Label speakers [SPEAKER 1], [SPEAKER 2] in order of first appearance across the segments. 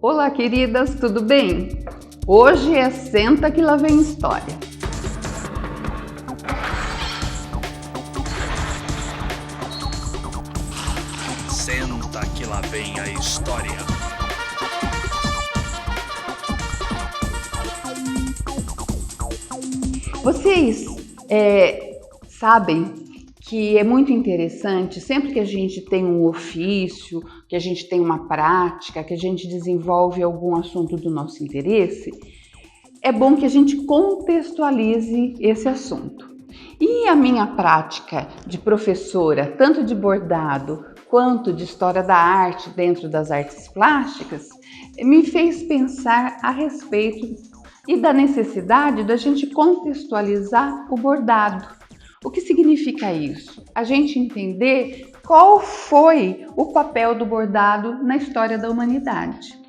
[SPEAKER 1] Olá, queridas, tudo bem? Hoje é Senta que lá vem história.
[SPEAKER 2] Senta que lá vem a história.
[SPEAKER 1] Vocês sabem que é muito interessante, sempre que a gente tem um ofício, que a gente tem uma prática, que a gente desenvolve algum assunto do nosso interesse, é bom que a gente contextualize esse assunto. E a minha prática de professora, tanto de bordado quanto de história da arte dentro das artes plásticas, me fez pensar a respeito e da necessidade da gente contextualizar o bordado. O que significa isso? A gente entender qual foi o papel do bordado na história da humanidade.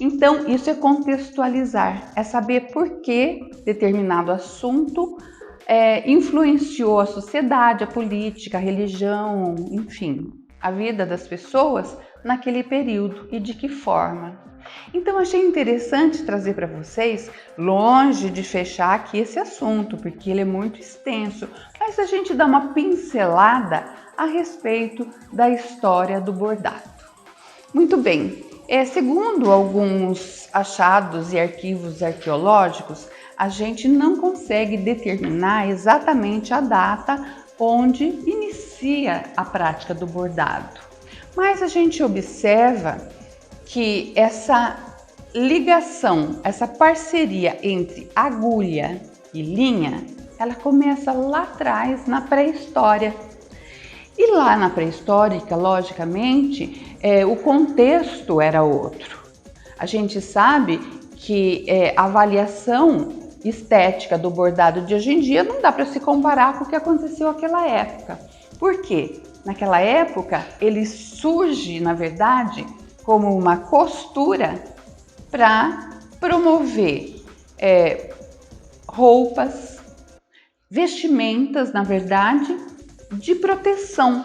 [SPEAKER 1] Então, isso é contextualizar, é saber por que determinado assunto influenciou a sociedade, a política, a religião, enfim, a vida das pessoas naquele período e de que forma. Então, achei interessante trazer para vocês, longe de fechar aqui esse assunto, porque ele é muito extenso, mas a gente dá uma pincelada a respeito da história do bordado. Muito bem, segundo alguns achados e arquivos arqueológicos, a gente não consegue determinar exatamente a data onde inicia a prática do bordado, mas a gente observa que essa ligação, essa parceria entre agulha e linha, ela começa lá atrás na pré-história. E lá na pré-histórica, logicamente, o contexto era outro. A gente sabe que a avaliação estética do bordado de hoje em dia não dá para se comparar com o que aconteceu naquela época. Por quê? Naquela época, ele surge, na verdade, como uma costura para promover roupas, vestimentas, na verdade, de proteção,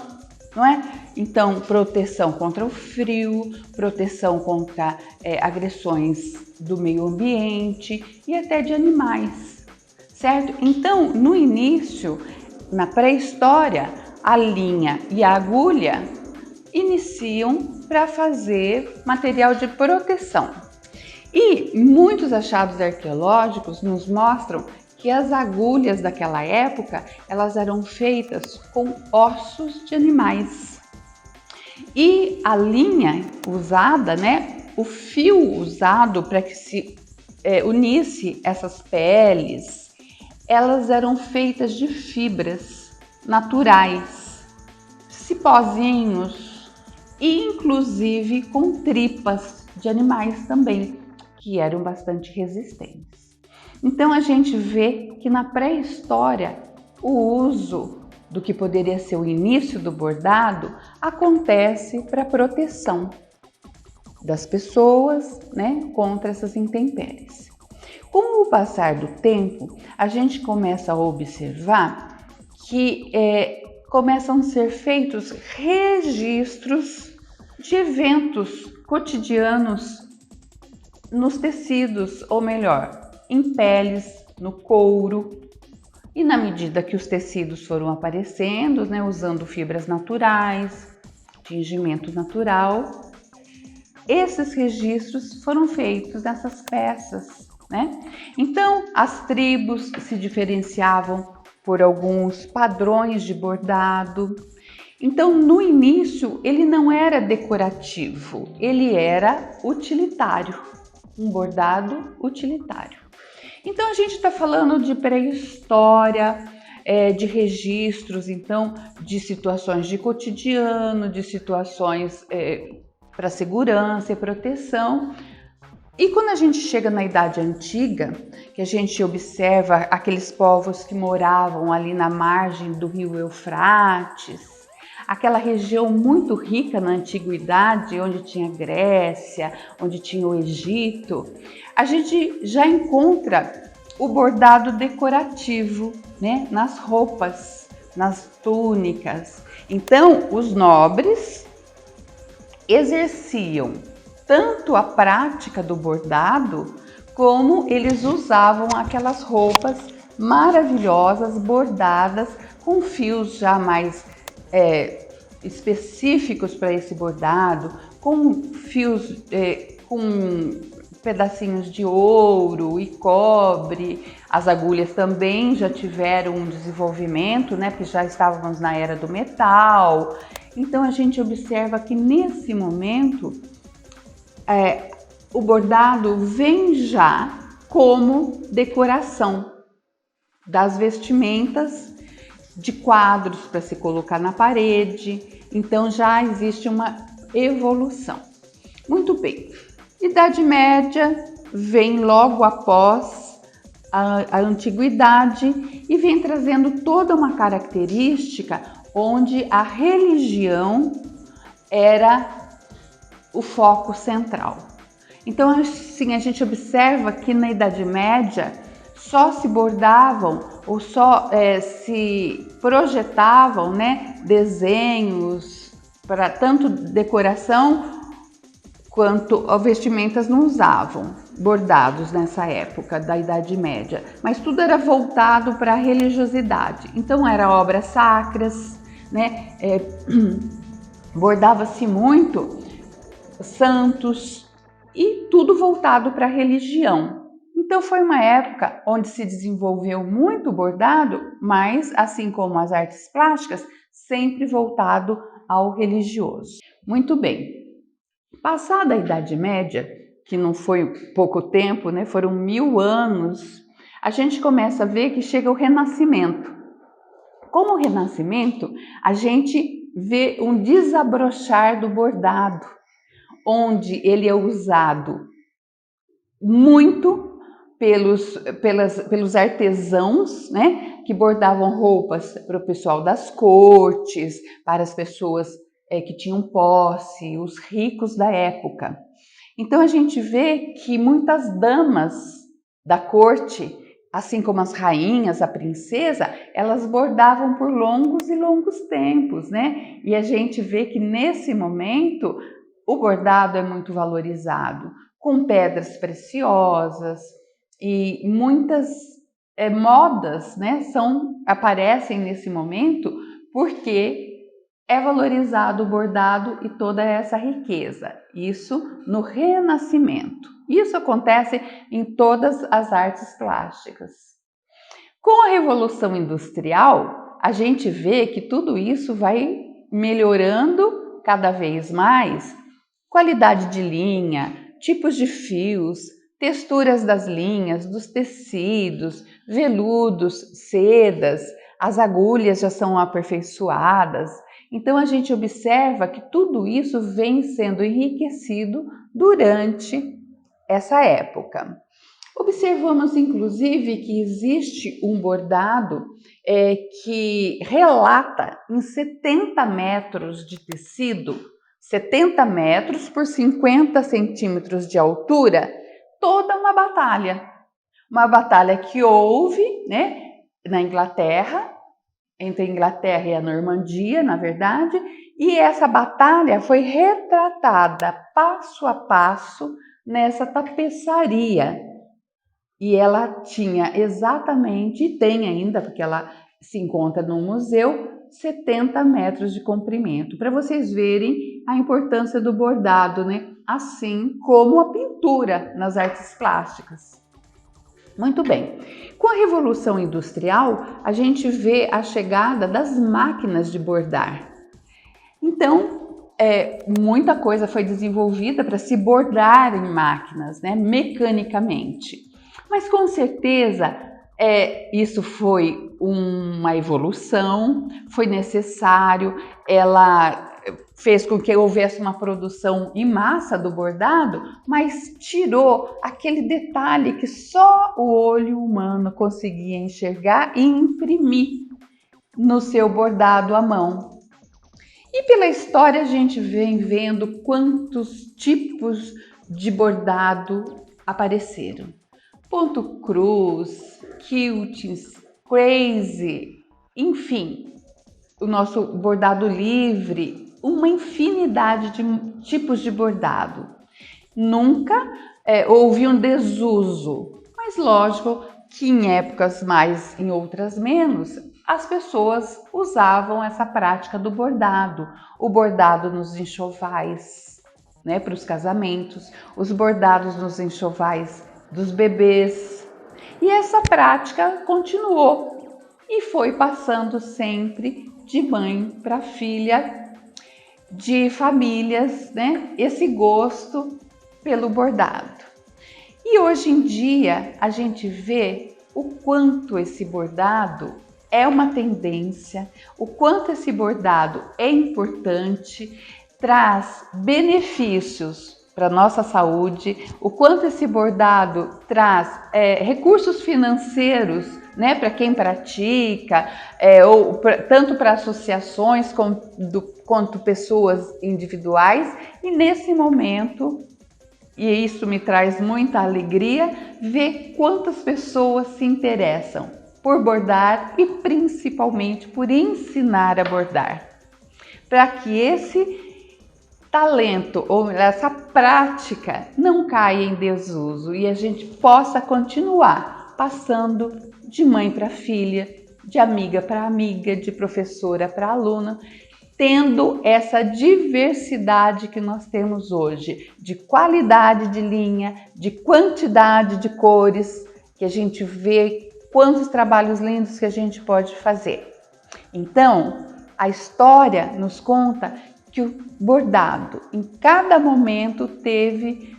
[SPEAKER 1] não é? Então, proteção contra o frio, proteção contra agressões do meio ambiente e até de animais, certo? Então, no início, na pré-história, a linha e a agulha iniciam para fazer material de proteção. E muitos achados arqueológicos nos mostram que as agulhas daquela época, elas eram feitas com ossos de animais. E a linha usada, o fio usado para que se unisse essas peles, elas eram feitas de fibras naturais, cipózinhos e inclusive com tripas de animais também, que eram bastante resistentes. Então a gente vê que na pré-história o uso do que poderia ser o início do bordado acontece para proteção das pessoas, contra essas intempéries. Com o passar do tempo, a gente começa a observar que começam a ser feitos registros de eventos cotidianos nos tecidos, ou melhor, em peles, no couro. E na medida que os tecidos foram aparecendo, usando fibras naturais, tingimento natural, esses registros foram feitos nessas peças, Então, as tribos se diferenciavam por alguns padrões de bordado. Então, no início, ele não era decorativo, ele era utilitário, um bordado utilitário. Então, a gente está falando de pré-história, de registros, então, de situações de cotidiano, de situações para segurança e proteção. E quando a gente chega na Idade Antiga, que a gente observa aqueles povos que moravam ali na margem do rio Eufrates, aquela região muito rica na antiguidade, onde tinha Grécia, onde tinha o Egito, a gente já encontra o bordado decorativo, nas roupas, nas túnicas. Então, os nobres exerciam tanto a prática do bordado, como eles usavam aquelas roupas maravilhosas, bordadas, com fios já mais específicos para esse bordado, com fios com pedacinhos de ouro e cobre. As agulhas também já tiveram um desenvolvimento, né, porque já estávamos na era do metal. Então a gente observa que nesse momento o bordado vem já como decoração das vestimentas, de quadros para se colocar na parede. Então já existe uma evolução. Muito bem. Idade Média vem logo após a Antiguidade e vem trazendo toda uma característica onde a religião era o foco central. Então, assim, a gente observa que na Idade Média só se bordavam ou só se projetavam, né, desenhos para tanto decoração quanto vestimentas não usavam bordados nessa época da Idade Média, mas tudo era voltado para a religiosidade. Então eram obras sacras, né? Bordava-se muito santos e tudo voltado para a religião. Então foi uma época onde se desenvolveu muito bordado, mas assim como as artes plásticas, sempre voltado ao religioso. Muito bem. Passada a Idade Média, que não foi pouco tempo, né? Foram 1000 anos, a gente começa a ver que chega o Renascimento. Com o Renascimento, a gente vê um desabrochar do bordado, onde ele é usado muito pelos artesãos, né? Que bordavam roupas para o pessoal das cortes, para as pessoas que tinham posse, os ricos da época. Então a gente vê que muitas damas da corte, assim como as rainhas, a princesa, elas bordavam por longos e longos tempos, né? E a gente vê que nesse momento o bordado é muito valorizado, com pedras preciosas e muitas modas, né, aparecem nesse momento porque é valorizado o bordado e toda essa riqueza. Isso no Renascimento. Isso acontece em todas as artes plásticas. Com a Revolução Industrial, a gente vê que tudo isso vai melhorando cada vez mais. Qualidade de linha, tipos de fios, texturas das linhas, dos tecidos, veludos, sedas, as agulhas já são aperfeiçoadas. Então a gente observa que tudo isso vem sendo enriquecido durante essa época. Observamos inclusive que existe um bordado que relata em 70 metros de tecido, 70 metros por 50 centímetros de altura, toda uma batalha que houve, né, na Inglaterra, entre a Inglaterra e a Normandia, na verdade, e essa batalha foi retratada passo a passo nessa tapeçaria. E ela tinha exatamente, e tem ainda, porque ela se encontra no museu, 70 metros de comprimento, para vocês verem a importância do bordado, né? Assim como a pintura nas artes plásticas. Muito bem. Com a Revolução Industrial, a gente vê a chegada das máquinas de bordar. Então, muita coisa foi desenvolvida para se bordar em máquinas, né, mecanicamente. Mas com certeza isso foi uma evolução, foi necessário, ela fez com que houvesse uma produção em massa do bordado, mas tirou aquele detalhe que só o olho humano conseguia enxergar e imprimir no seu bordado à mão. E pela história a gente vem vendo quantos tipos de bordado apareceram. Ponto cruz, quilts, crazy, enfim, o nosso bordado livre, uma infinidade de tipos de bordado. nunca houve um desuso, mas lógico que em épocas mais, em outras menos, as pessoas usavam essa prática do bordado, o bordado nos enxovais, né, para os casamentos, os bordados nos enxovais dos bebês. E essa prática continuou e foi passando sempre de mãe para filha, de famílias, né, esse gosto pelo bordado. E hoje em dia a gente vê o quanto esse bordado é uma tendência, o quanto esse bordado é importante, traz benefícios para a nossa saúde, o quanto esse bordado traz recursos financeiros, né, para quem pratica, tanto para associações quanto pessoas individuais. E nesse momento, e isso me traz muita alegria, ver quantas pessoas se interessam por bordar e principalmente por ensinar a bordar, para que esse talento ou essa prática não caia em desuso e a gente possa continuar passando de mãe para filha, de amiga para amiga, de professora para aluna, tendo essa diversidade que nós temos hoje, de qualidade de linha, de quantidade de cores, que a gente vê quantos trabalhos lindos que a gente pode fazer. Então, a história nos conta que o bordado, em cada momento, teve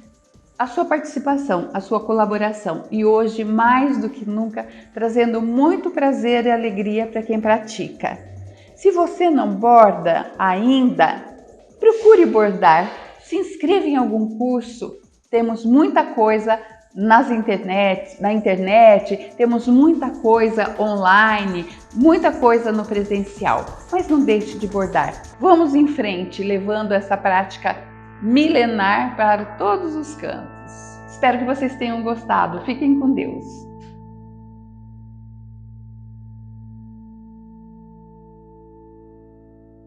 [SPEAKER 1] a sua participação, a sua colaboração e hoje, mais do que nunca, trazendo muito prazer e alegria para quem pratica. Se você não borda ainda, procure bordar, se inscreva em algum curso, temos muita coisa na internet, temos muita coisa online, muita coisa no presencial, mas não deixe de bordar. Vamos em frente, levando essa prática milenar para todos os cantos. Espero que vocês tenham gostado. Fiquem com Deus.